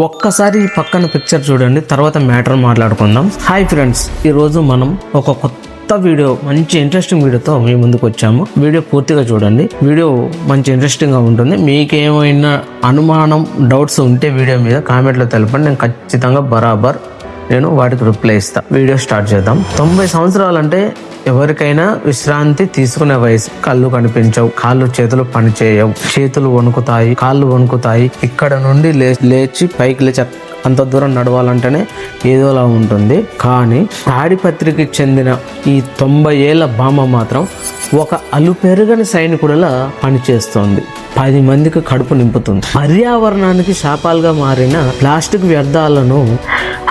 ఒక్కసారి ఈ పక్కన పిక్చర్ చూడండి, తర్వాత మ్యాటర్ మాట్లాడుకుందాం. హాయ్ ఫ్రెండ్స్, ఈరోజు మనం ఒక కొత్త వీడియో, మంచి ఇంట్రెస్టింగ్ వీడియోతో మీ ముందుకు వచ్చాము. వీడియో పూర్తిగా చూడండి. వీడియో మంచి ఇంట్రెస్టింగ్గా ఉంటుంది. మీకేమైనా అనుమానం, డౌట్స్ ఉంటే వీడియో మీద కామెంట్లో తెలపండి. నేను ఖచ్చితంగా బరాబర్ వాటికి రిప్లై ఇస్తా. వీడియో స్టార్ట్ చేద్దాం. 90 సంవత్సరాలు అంటే ఎవరికైనా విశ్రాంతి తీసుకునే వయసు. కళ్ళు కనిపించవు, కాళ్ళు చేతులు పనిచేయవు, చేతులు వణుకుతాయి, కాళ్ళు వణుకుతాయి. ఇక్కడ నుండి లేచి పైకి లేచి అంత దూరం నడవాలంటేనే ఏదోలా ఉంటుంది. కానీ తాడిపత్రికి చెందిన ఈ 90 ఏళ్ల బామ్మ మాత్రం ఒక అలుపెరగని సైనికుడిలా పనిచేస్తోంది. 10 మందికి కడుపు నింపుతుంది. పర్యావరణానికి శాపాలుగా మారిన ప్లాస్టిక్ వ్యర్థాలను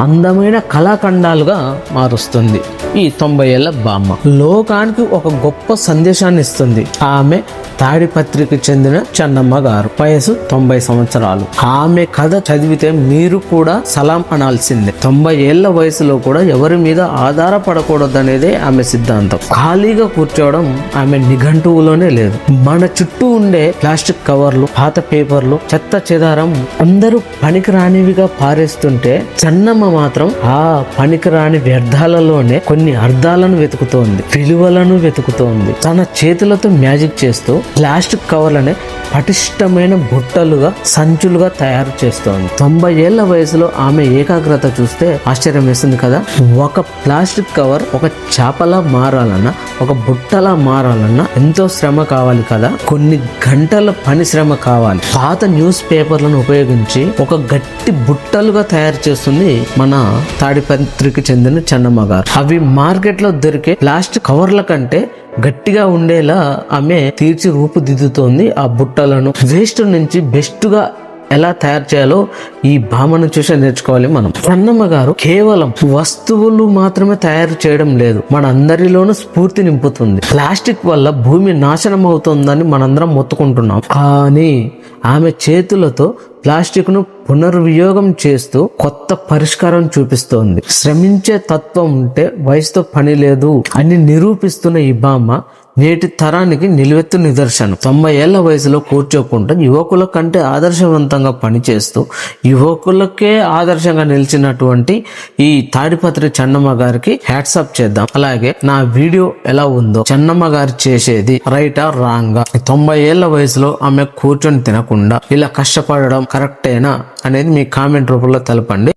అందమైన కళాఖండాలుగా మారుస్తుంది ఈ 90 ఏళ్ల బామ్మ. లోకానికి ఒక గొప్ప సందేశాన్ని ఇస్తుంది. ఆమె తాడిపత్రికి చెందిన చెన్నమ్మ గారు. వయసు 90 సంవత్సరాలు. ఆమె కథ చదివితే మీరు కూడా సలాం అనాల్సిందే. 90 ఏళ్ల వయసులో కూడా ఎవరి మీద ఆధారపడకూడదనేదే ఆమె సిద్ధాంతం. ఖాళీగా కూర్చోవడం ఆమె నిఘంటువులోనే లేదు. మన చుట్టూ ఉండే ప్లాస్టిక్ కవర్లు, పాత పేపర్లు, చెత్త చెదారం అందరూ పనికిరానివిగా పారేస్తుంటే చెన్నమ్మ మాత్రం ఆ పనికిరాని వ్యర్థాలలోనే కొన్ని అర్థాలను వెతుకుతోంది, విలువలను వెతుకుతోంది. తన చేతులతో మ్యాజిక్ చేస్తూ ప్లాస్టిక్ కవర్లనే పటిష్టమైన బుట్టలుగా, సంచులుగా తయారు చేస్తోంది. 90 ఏళ్ల వయసులో ఆమె ఏకాగ్రత చూస్తే ఆశ్చర్యం వేస్తుంది కదా. ఒక ప్లాస్టిక్ కవర్ ఒక చేపలా మారాలన్నా, ఒక బుట్టలా మారాలన్నా ఎంతో శ్రమ కావాలి కదా. కొన్ని గంటల పని శ్రమ కావాలి. పాత న్యూస్ పేపర్లను ఉపయోగించి ఒక గట్టి బుట్టలుగా తయారు చేస్తుంది మన తాడిపత్రికి చెందిన చెన్నమ్మ గారు. అవి మార్కెట్లో దొరికే ప్లాస్టిక్ కవర్ల కంటే గట్టిగా ఉండేలా ఆమె తీర్చి రూపుదిద్దుతోంది ఆ బుట్టలను. వేస్ట్ నుంచి బెస్ట్ గా ఎలా తయారు చేయాలో ఈ భామను చూసి నేర్చుకోవాలి మనం. చెన్నమ్మ గారు కేవలం వస్తువులు మాత్రమే తయారు చేయడం లేదు, మన అందరిలోనూ స్ఫూర్తి నింపుతుంది. ప్లాస్టిక్ వల్ల భూమి నాశనం అవుతుందని మనందరం మొత్తుకుంటున్నాం, కానీ ఆమె చేతులతో ప్లాస్టిక్ ను పునర్వినియోగం చేస్తూ కొత్త పరిష్కారం చూపిస్తోంది. శ్రమించే తత్వం ఉంటే వయసుతో పని లేదు అని నిరూపిస్తున్న ఈ బామ్మ నేటి తరానికి నిలువెత్తు నిదర్శనం. 90 ఏళ్ల వయసులో కూర్చోకుండా యువకుల కంటే ఆదర్శవంతంగా పనిచేస్తూ యువకులకే ఆదర్శంగా నిలిచినటువంటి ఈ తాడిపత్రి చెన్నమ్మ గారికి హ్యాట్సాప్ చేద్దాం. అలాగే నా వీడియో ఎలా ఉందో, చెన్నమ్మ గారు చేసేది రైటా రాంగా, 90 ఏళ్ల వయసులో ఆమె కూర్చొని తినకుండా ఇలా కష్టపడడం కరెక్టేనా అనేది మీ కామెంట్ రూపంలో తెలపండి.